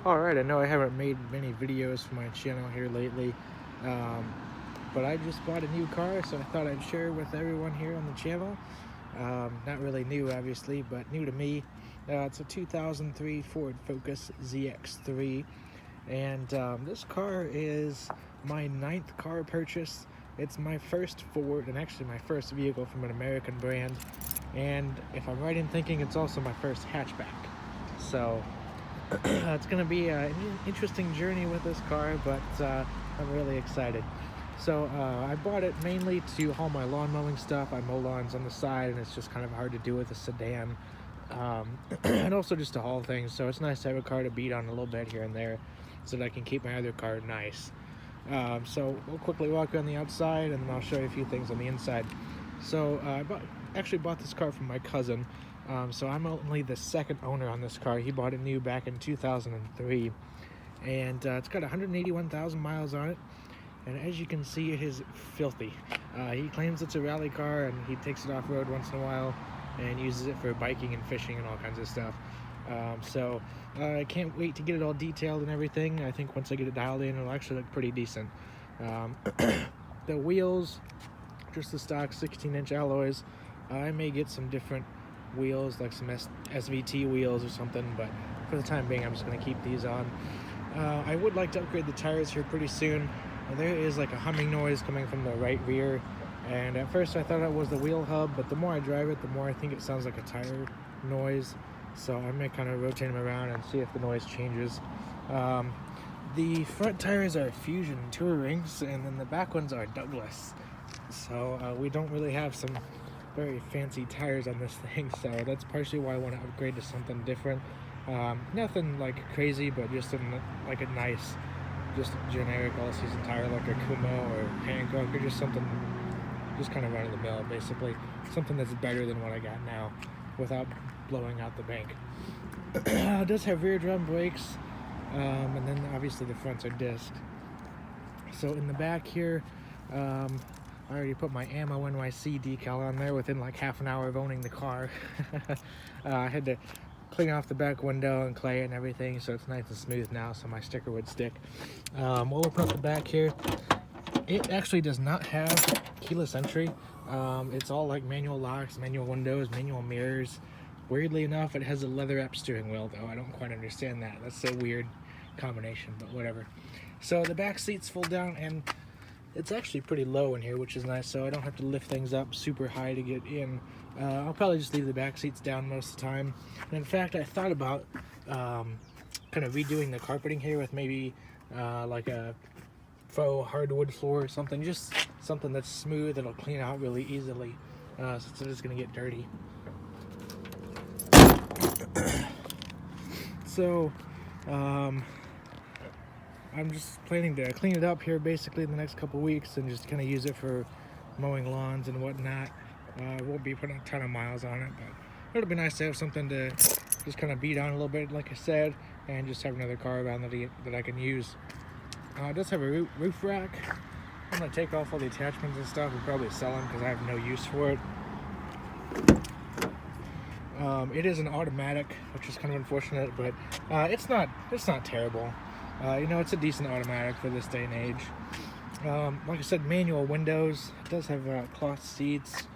Alright, I know I haven't made many videos for my channel here lately, um, but I just bought a new car, so I thought I'd share with everyone here on the channel. Not really new, obviously, but new to me. It's a 2003 Ford Focus ZX3, and this car is my ninth car purchase. It's my first Ford, and actually my first vehicle from an American brand, and if I'm right in thinking, it's also my first hatchback. So it's going to be an interesting journey with this car, but I'm really excited. So I bought it mainly to haul my lawn mowing stuff. I mow lawns on the side, and it's just kind of hard to do with a sedan. And also just to haul things, so it's nice to have a car to beat on a little bit here and there so that I can keep my other car nice. So we'll quickly walk around the outside, and then I'll show you a few things on the inside. So I actually bought this car from my cousin. So I'm only the second owner on this car. He bought it new back in 2003, and it's got 181,000 miles on it. And as you can see, it is filthy. He claims it's a rally car, and he takes it off-road once in a while and uses it for biking and fishing and all kinds of stuff. So I can't wait to get it all detailed and everything. I think once I get it dialed in, it'll actually look pretty decent. The wheels, just the stock 16-inch alloys. I may get some different wheels, like some SVT wheels or something, but for the time being, I'm just going to keep these on. I would like to upgrade the tires here pretty soon. There is like a humming noise coming from the right rear, and at first I thought it was the wheel hub, but the more I drive it, the more I think it sounds like a tire noise. So I may kind of rotate them around and see if the noise changes. The front tires are Fusion Tourings, and then the back ones are Douglas. So we don't really have some very fancy tires on this thing, so that's partially why I want to upgrade to something different. Nothing like crazy, but just like a nice, just generic all-season tire, like a Kumo or Hankook, or just something just kind of run of the mill, basically. Something that's better than what I got now without blowing out the bank. It does have rear drum brakes, and then obviously the fronts are disc. So in the back here, I already put my Ammo NYC decal on there within like half an hour of owning the car. I had to clean off the back window and clay it and everything, so it's nice and smooth now, so my sticker would stick. We'll open up the back here. It actually does not have keyless entry. It's all like manual locks, manual windows, manual mirrors. Weirdly enough, it has a leather-wrapped steering wheel, though. I don't quite understand that. That's a weird combination, but whatever. So the back seats fold down, and it's actually pretty low in here, which is nice, so I don't have to lift things up super high to get in. I'll probably just leave the back seats down most of the time. And in fact, I thought about kind of redoing the carpeting here with maybe like a faux hardwood floor or something, just something that's smooth that'll clean out really easily, since it is going to get dirty. So I'm just planning to clean it up here basically in the next couple weeks and just kind of use it for mowing lawns and whatnot. Won't be putting a ton of miles on it, but it'll be nice to have something to just kind of beat on a little bit, like I said, and just have another car around that I can use. It does have a roof rack. I'm going to take off all the attachments and stuff and probably sell them because I have no use for it. It is an automatic, which is kind of unfortunate, but it's not terrible. It's a decent automatic for this day and age. Like I said, manual windows. It does have cloth seats.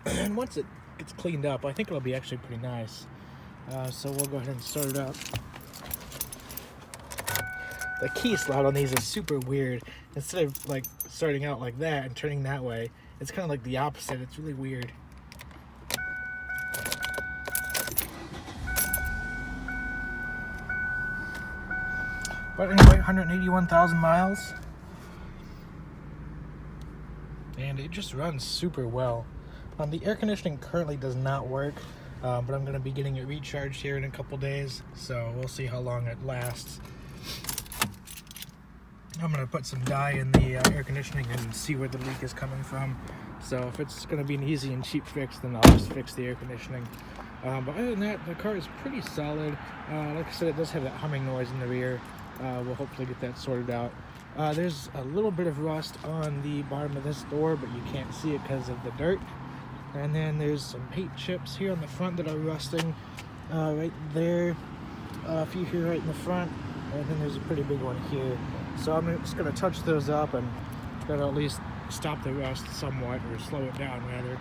And once it gets cleaned up, I think it'll be actually pretty nice. So we'll go ahead and start it up. The key slot on these is super weird. Instead of like starting out like that and turning that way, it's kind of like the opposite. It's really weird. But anyway, 181,000 miles. And it just runs super well. The air conditioning currently does not work, but I'm going to be getting it recharged here in a couple days, so we'll see how long it lasts. I'm going to put some dye in the air conditioning and see where the leak is coming from. So if it's going to be an easy and cheap fix, then I'll just fix the air conditioning. But other than that, the car is pretty solid. Like I said, it does have that humming noise in the rear. We'll hopefully get that sorted out. There's a little bit of rust on the bottom of this door, but you can't see it because of the dirt. And then there's some paint chips here on the front that are rusting right there. a few here right in the front, and then there's a pretty big one here. So I'm just going to touch those up, and that'll at least stop the rust somewhat, or slow it down rather.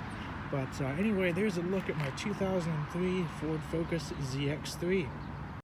But anyway, there's a look at my 2003 Ford Focus ZX3.